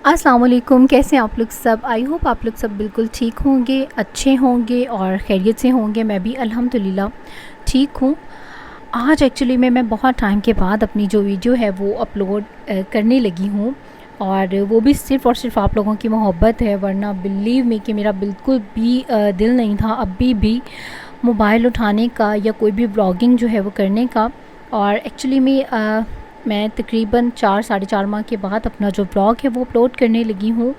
अस्सलाम वालेकुम। कैसे हैं आप लोग सब? आई होप आप लोग सब बिल्कुल ठीक होंगे, अच्छे होंगे और खैरियत से होंगे। मैं भी अल्हम्दुलिल्लाह ठीक हूँ। आज एक्चुअली में मैं बहुत टाइम के बाद अपनी जो वीडियो है वो अपलोड करने लगी हूँ, और वो भी सिर्फ़ और सिर्फ आप लोगों की मोहब्बत है। वरना बिलीव मी कि मेरा बिल्कुल भी दिल नहीं था अभी भी मोबाइल उठाने का या कोई भी व्लॉगिंग जो है वो करने का। और एक्चुअली में मैं तकरीबन 4 साढ़े 4 माह के बाद अपना जो ब्लॉग है वो अपलोड करने लगी हूँ।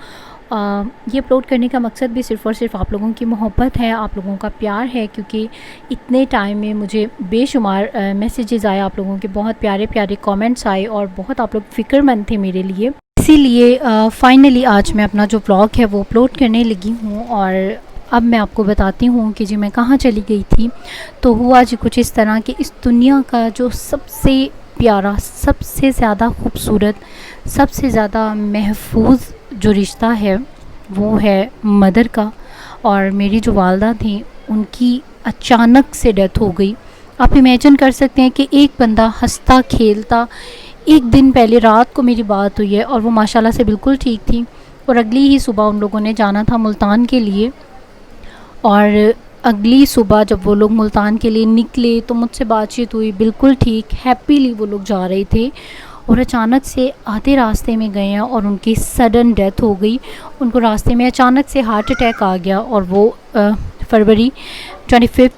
ये अपलोड करने का मकसद भी सिर्फ़ और सिर्फ आप लोगों की मोहब्बत है, आप लोगों का प्यार है, क्योंकि इतने टाइम में मुझे बेशुमार मैसेजेस आए, आप लोगों के बहुत प्यारे प्यारे कमेंट्स आए और बहुत आप लोग फ़िक्रमंद थे मेरे लिए। इसीलिए फ़ाइनली आज मैं अपना जो ब्लॉग है वो अपलोड करने लगी हूँ। और अब मैं आपको बताती हूँ कि जी मैं कहाँ चली गई थी। तो हुआ जी कुछ इस तरह कि इस दुनिया का जो सबसे प्यारा, सबसे ज़्यादा खूबसूरत, सबसे ज़्यादा महफूज जो रिश्ता है वो है मदर का। और मेरी जो वालदा थी उनकी अचानक से डेथ हो गई। आप इमेजिन कर सकते हैं कि एक बंदा हंसता खेलता, एक दिन पहले रात को मेरी बात हुई है और वो माशाल्लाह से बिल्कुल ठीक थी, और अगली ही सुबह उन लोगों ने जाना था मुल्तान के लिए। और अगली सुबह जब वो लोग मुल्तान के लिए निकले तो मुझसे बातचीत हुई, बिल्कुल ठीक हैप्पीली वो लोग जा रहे थे, और अचानक से आधे रास्ते में गए हैं और उनकी सडन डेथ हो गई। उनको रास्ते में अचानक से हार्ट अटैक आ गया, और वो फरवरी 25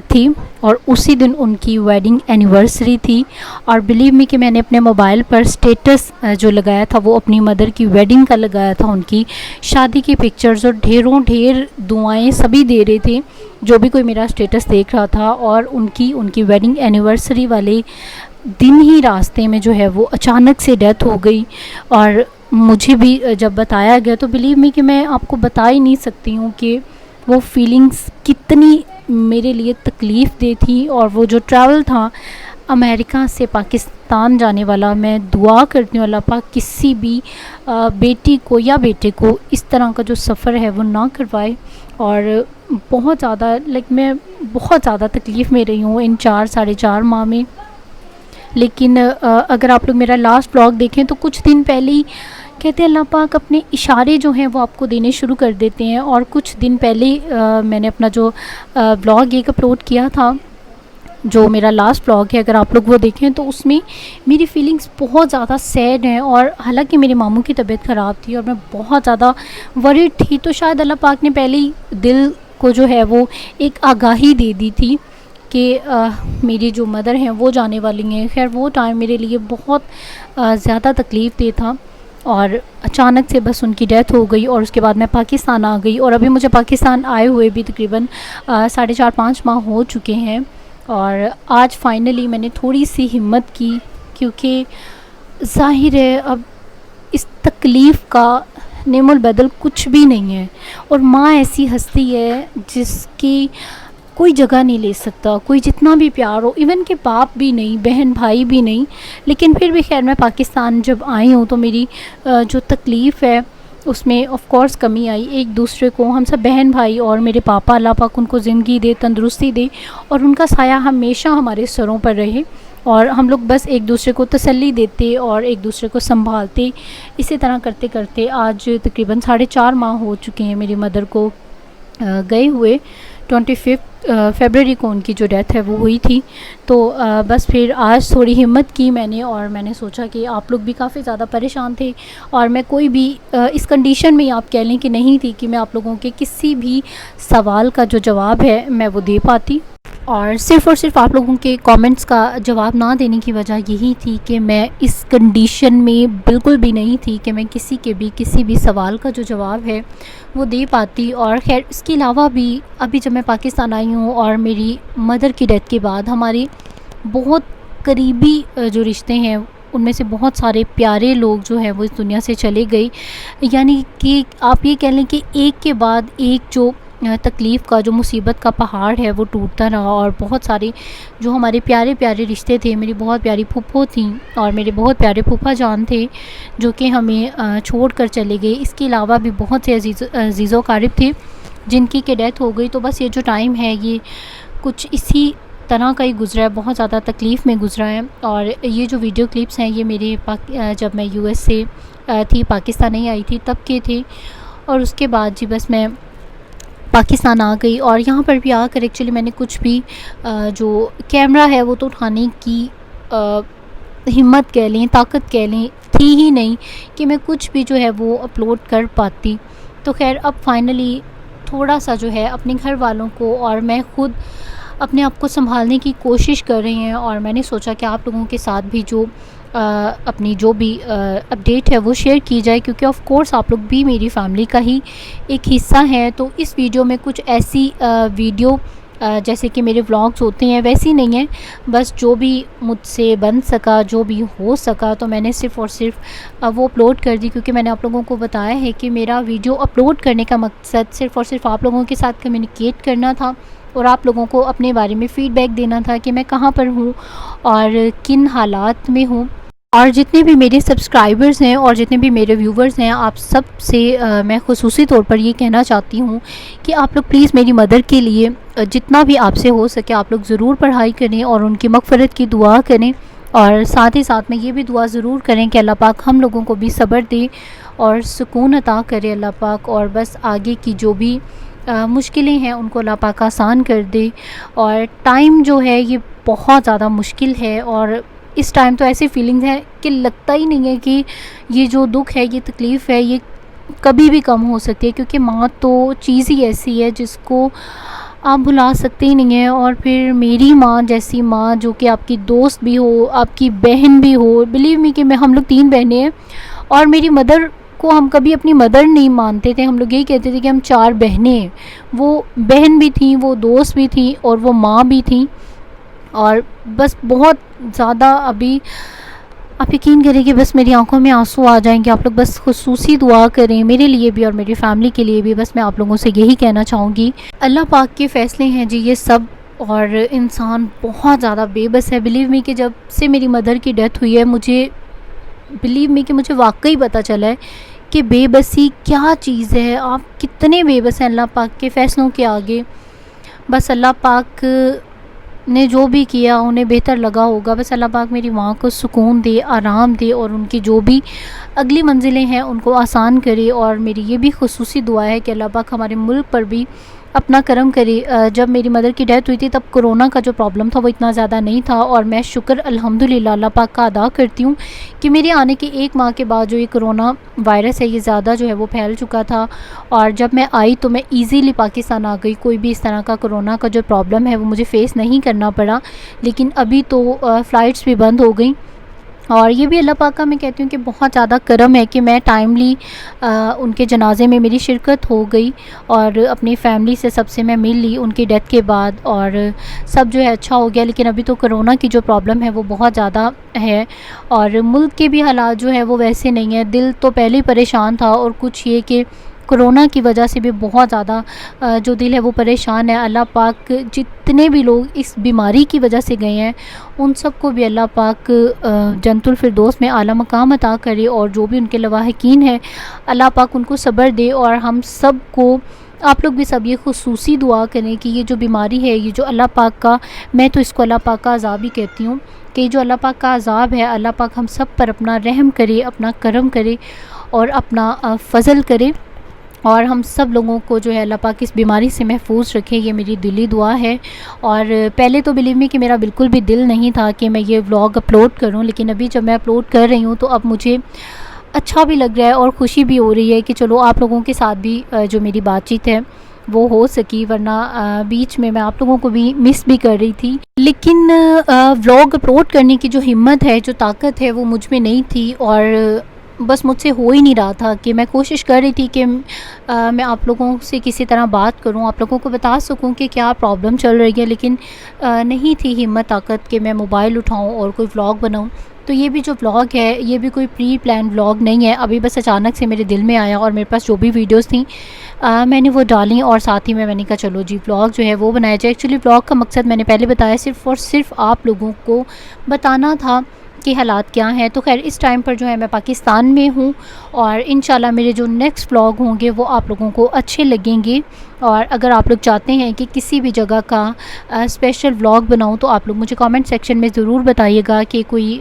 थी, और उसी दिन उनकी वेडिंग एनिवर्सरी थी। और बिलीव मी कि मैंने अपने मोबाइल पर स्टेटस जो लगाया था वो अपनी मदर की वेडिंग का लगाया था, उनकी शादी की पिक्चर्स, और ढेर दुआएं सभी दे रहे थे जो भी कोई मेरा स्टेटस देख रहा था। और उनकी वेडिंग एनिवर्सरी वाले दिन ही रास्ते में जो है वो अचानक से डेथ हो गई। और मुझे भी जब बताया गया तो बिलीव मी कि मैं आपको बता ही नहीं सकती हूँ कि वो फीलिंग्स कितनी मेरे लिए तकलीफ़ दे थी। और वो जो ट्रैवल था अमेरिका से पाकिस्तान जाने वाला, मैं दुआ करती हूँ अल्लाह पाक किसी भी बेटी को या बेटे को इस तरह का जो सफ़र है वो ना करवाए। और बहुत ज़्यादा मैं बहुत ज़्यादा तकलीफ़ में रही हूँ इन 4 साढ़े 4 माह में। लेकिन अगर आप लोग मेरा लास्ट ब्लॉग देखें तो कुछ दिन पहले ही कहते हैं अल्लाह पाक अपने इशारे जो हैं वो आपको देने शुरू कर देते हैं। और कुछ दिन पहले मैंने अपना जो ब्लॉग एक अपलोड किया था, जो मेरा लास्ट ब्लॉग है, अगर आप लोग वो देखें तो उसमें मेरी फीलिंग्स बहुत ज़्यादा सैड हैं। और हालांकि मेरे मामू की तबीयत ख़राब थी और मैं बहुत ज़्यादा वरीड थी, तो शायद अल्लाह पाक ने पहले ही दिल को जो है वो एक आगाही दे दी थी कि मेरी जो मदर हैं वो जाने वाली हैं। खैर वो टाइम मेरे लिए बहुत ज़्यादा तकलीफ़ दे था, और अचानक से बस उनकी डेथ हो गई। और उसके बाद मैं पाकिस्तान आ गई, और अभी मुझे पाकिस्तान आए हुए भी तकरीबन साढ़े 4-5 माह हो चुके हैं। और आज फाइनली मैंने थोड़ी सी हिम्मत की, क्योंकि ज़ाहिर है अब इस तकलीफ़ का नेमुल बदल कुछ भी नहीं है। और माँ ऐसी हस्ती है जिसकी कोई जगह नहीं ले सकता, कोई जितना भी प्यार हो, इवन के बाप भी नहीं, बहन भाई भी नहीं। लेकिन फिर भी खैर मैं पाकिस्तान जब आई हूँ तो मेरी जो तकलीफ़ है उसमें ऑफ़ कोर्स कमी आई। एक दूसरे को हम सब बहन भाई, और मेरे पापा अल्लाह पाक उनको ज़िंदगी दे, तंदुरुस्ती दे, और उनका साया हमेशा हमारे सरों पर रहे। और हम लोग बस एक दूसरे को तसल्ली देते और एक दूसरे को संभालते, इसी तरह करते करते आज तकरीबन साढ़े 4 माह हो चुके हैं मेरी मदर को गए हुए। 25 फरवरी को उनकी जो डेथ है वो हुई थी। तो बस फिर आज थोड़ी हिम्मत की मैंने, और मैंने सोचा कि आप लोग भी काफ़ी ज़्यादा परेशान थे, और मैं कोई भी इस कंडीशन में आप कह लें कि नहीं थी कि मैं आप लोगों के किसी भी सवाल का जो जवाब है मैं वो दे पाती। और सिर्फ़ आप लोगों के कमेंट्स का जवाब ना देने की वजह यही थी कि मैं इस कंडीशन में बिल्कुल भी नहीं थी कि मैं किसी भी सवाल का जो जवाब है वो दे पाती। और ख़ैर इसके अलावा भी अभी जब मैं पाकिस्तान आई हूँ और मेरी मदर की डेथ के बाद हमारे बहुत करीबी जो रिश्ते हैं उनमें से बहुत सारे प्यारे लोग जो हैं वो इस दुनिया से चले गए। यानी कि आप ये कह लें कि एक के बाद एक जो तकलीफ़ का, जो मुसीबत का पहाड़ है वो टूटता रहा। और बहुत सारे जो हमारे प्यारे प्यारे रिश्ते थे, मेरी बहुत प्यारी फूफो थी और मेरे बहुत प्यारे फूफा जान थे जो कि हमें छोड़ कर चले गए। इसके अलावा भी बहुत से अजीज़ो क़ारिब थे जिनकी के डेथ हो गई। तो बस ये जो टाइम है ये कुछ इसी तरह का ही गुज़रा है, बहुत ज़्यादा तकलीफ़ में गुज़रा है। और ये जो वीडियो क्लिप्स हैं ये मेरे जब मैं यूएस से थी, पाकिस्तान नहीं आई थी, तब के थे। और उसके बाद जी बस मैं पाकिस्तान आ गई और यहाँ पर भी आकर एक्चुअली मैंने कुछ भी जो कैमरा है वो तो उठाने की हिम्मत कह लें, ताकत कह लें, थी ही नहीं कि मैं कुछ भी जो है वो अपलोड कर पाती। तो ख़ैर अब फाइनली थोड़ा-सा जो है अपने घर वालों को और मैं खुद अपने आप को सँभालने की कोशिश कर रही हैं और मैंने सोचा कि आप लोगों के साथ भी जो अपनी जो भी अपडेट है वो शेयर की जाए, क्योंकि ऑफ़ कोर्स आप लोग भी मेरी फ़ैमिली का ही एक हिस्सा हैं। तो इस वीडियो में कुछ ऐसी वीडियो जैसे कि मेरे व्लॉग्स होते हैं वैसी नहीं है, बस जो भी मुझसे बन सका, जो भी हो सका, तो मैंने सिर्फ़ और सिर्फ वो अपलोड कर दी, क्योंकि मैंने आप लोगों को बताया है कि मेरा वीडियो अपलोड करने का मकसद सिर्फ़ और सिर्फ आप लोगों के साथ कम्युनिकेट करना था और आप लोगों को अपने बारे में फ़ीडबैक देना था कि मैं कहाँ पर हूँ और किन हालात में हूँ। और जितने भी मेरे सब्सक्राइबर्स हैं और जितने भी मेरे व्यूवर्स हैं, आप सब से मैं ख़ुसूसी तौर पर ये कहना चाहती हूँ कि आप लोग प्लीज़ मेरी मदर के लिए जितना भी आपसे हो सके आप लोग ज़रूर पढ़ाई करें और उनकी मग़फ़िरत की दुआ करें। और साथ ही साथ में ये भी दुआ ज़रूर करें कि अल्लाह पाक हम लोगों को भी सब्र दे और सुकून अता करे अल्लाह पाक, और बस आगे की जो भी मुश्किलें हैं उनको अल्लाह पाक आसान कर दे। और टाइम जो है ये बहुत ज़्यादा मुश्किल है और इस टाइम तो ऐसी फीलिंग्स है कि लगता ही नहीं है कि ये जो दुख है, ये तकलीफ़ है, ये कभी भी कम हो सकती है, क्योंकि माँ तो चीज़ ही ऐसी है जिसको आप भुला सकते ही नहीं हैं। और फिर मेरी माँ जैसी माँ जो कि आपकी दोस्त भी हो, आपकी बहन भी हो, बिलीव मी कि हम लोग 3 बहनें हैं और मेरी मदर को हम कभी अपनी मदर नहीं मानते थे, हम लोग यही कहते थे कि हम 4 बहनें हैं। वो बहन भी थी, वो दोस्त भी थी और वो माँ भी थी। और बस बहुत ज़्यादा अभी आप यकीन करें कि बस मेरी आंखों में आंसू आ जाएंगे। आप लोग बस खुसूसी दुआ करें मेरे लिए भी और मेरी फैमिली के लिए भी। बस मैं आप लोगों से यही कहना चाहूँगी, अल्लाह पाक के फ़ैसले हैं जी ये सब, और इंसान बहुत ज़्यादा बेबस है। बिलीव मी कि जब से मेरी मदर की डेथ हुई है, मुझे बिलीव मी कि मुझे वाकई पता चला है कि बेबसी क्या चीज़ है। आप कितने बेबस हैं अल्लाह पाक के फ़ैसलों के आगे। बस अल्लाह पाक ने जो भी किया उन्हें बेहतर लगा होगा। बस अल्लाह पाक मेरी माँ को सुकून दे, आराम दे और उनकी जो भी अगली मंजिलें हैं उनको आसान करे। और मेरी ये भी खुसूसी दुआ है कि अल्लाह पाक हमारे मुल्क पर भी अपना करम करे। जब मेरी मदर की डेथ हुई थी तब कोरोना का जो प्रॉब्लम था वो इतना ज़्यादा नहीं था, और मैं शुक्र अल्हम्दुलिल्लाह अल्लाह पाक का अदा करती हूँ कि मेरे आने के 1 माह के बाद जो ये कोरोना वायरस है ये ज़्यादा जो है वो फैल चुका था। और जब मैं आई तो मैं ईज़िली पाकिस्तान आ गई, कोई भी इस तरह का कोरोना का जो प्रॉब्लम है वो मुझे फ़ेस नहीं करना पड़ा। लेकिन अभी तो फ़्लाइट्स भी बंद हो गई, और ये भी अल्लाह पाक का मैं कहती हूँ कि बहुत ज़्यादा करम है कि मैं टाइमली उनके जनाजे में मेरी शिरकत हो गई और अपनी फ़ैमिली से सबसे मैं मिल ली उनकी डेथ के बाद, और सब जो है अच्छा हो गया। लेकिन अभी तो कोरोना की जो प्रॉब्लम है वो बहुत ज़्यादा है और मुल्क के भी हालात जो है वो वैसे नहीं है। दिल तो पहले ही परेशान था, और कुछ ये कि कोरोना की वजह से भी बहुत ज़्यादा जो दिल है वो परेशान है। अल्लाह पाक जितने भी लोग इस बीमारी की वजह से गए हैं उन सबको भी अल्लाह पाक जन्नतुल फिरदौस में आला मकाम अता करे, और जो भी उनके लवाहिकीन है अल्लाह पाक उनको सब्र दे। और हम सब को, आप लोग भी सब ये खुसूसी दुआ करें कि ये जो बीमारी है, ये जो अल्लाह पाक का, मैं तो इसको अल्लाह पाक का अज़ाब ही कहती हूँ, कि जो अल्लाह पाक का अज़ाब है, अल्लाह पाक हम सब पर अपना रहम करे, अपना करम करे और अपना फ़ज़ल करे, और हम सब लोगों को जो है अल्लाह पाक इस बीमारी से महफूज रखे। ये मेरी दिली दुआ है। और पहले तो बिलीव मी कि मेरा बिल्कुल भी दिल नहीं था कि मैं ये व्लॉग अपलोड करूं, लेकिन अभी जब मैं अपलोड कर रही हूं तो अब मुझे अच्छा भी लग रहा है और ख़ुशी भी हो रही है कि चलो आप लोगों के साथ भी जो मेरी बातचीत है वो हो सकी, वरना बीच में मैं आप लोगों को भी मिस भी कर रही थी। लेकिन व्लॉग अपलोड करने की जो हिम्मत है, जो ताकत है, वो मुझ में नहीं थी, और बस मुझसे हो ही नहीं रहा था कि मैं कोशिश कर रही थी कि मैं आप लोगों से किसी तरह बात करूं, आप लोगों को बता सकूं कि क्या प्रॉब्लम चल रही है, लेकिन नहीं थी हिम्मत ताकत कि मैं मोबाइल उठाऊं और कोई व्लॉग बनाऊं। तो ये भी जो व्लॉग है ये भी कोई प्री प्लान व्लॉग नहीं है, अभी बस अचानक से मेरे दिल में आया और मेरे पास जो भी वीडियोस थी मैंने वो डाली, और साथ ही में मैंने कहा चलो जी व्लॉग जो है वो बनाया जाए। एक्चुअली व्लॉग का मकसद मैंने पहले बताया सिर्फ़ और सिर्फ आप लोगों को बताना था कि हालात क्या हैं। तो खैर इस टाइम पर जो है मैं पाकिस्तान में हूँ, और इंशाल्लाह मेरे जो नेक्स्ट व्लॉग होंगे वो आप लोगों को अच्छे लगेंगे। और अगर आप लोग चाहते हैं कि किसी भी जगह का स्पेशल व्लॉग बनाऊँ तो आप लोग मुझे कमेंट सेक्शन में ज़रूर बताइएगा कि कोई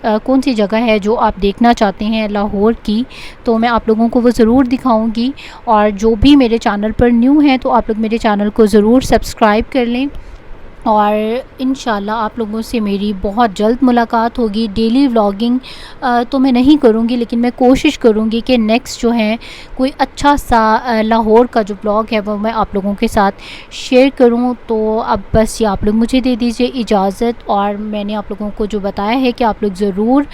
कौन सी जगह है जो आप देखना चाहते हैं लाहौर की, तो मैं आप लोगों को वो ज़रूर दिखाऊंगी। और जो भी मेरे चैनल पर न्यू हैं तो आप लोग मेरे चैनल को ज़रूर सब्सक्राइब कर लें। और इंशाल्लाह आप लोगों से मेरी बहुत जल्द मुलाकात होगी। डेली व्लॉगिंग तो मैं नहीं करूँगी, लेकिन मैं कोशिश करूँगी कि नेक्स्ट जो है कोई अच्छा सा लाहौर का जो ब्लॉग है वो मैं आप लोगों के साथ शेयर करूँ। तो अब बस ये आप लोग मुझे दे दीजिए इजाज़त। और मैंने आप लोगों को जो बताया है कि आप लोग ज़रूर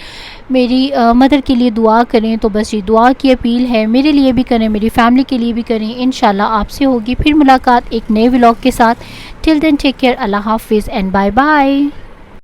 मेरी मदर के लिए दुआ करें, तो बस ये दुआ की अपील है, मेरे लिए भी करें, मेरी फैमिली के लिए भी करें। इंशाल्लाह आपसे होगी फिर मुलाकात एक नए व्लॉग के साथ। टिल देन टेक केयर, अल्लाह हाफिज़ एंड बाय बाय।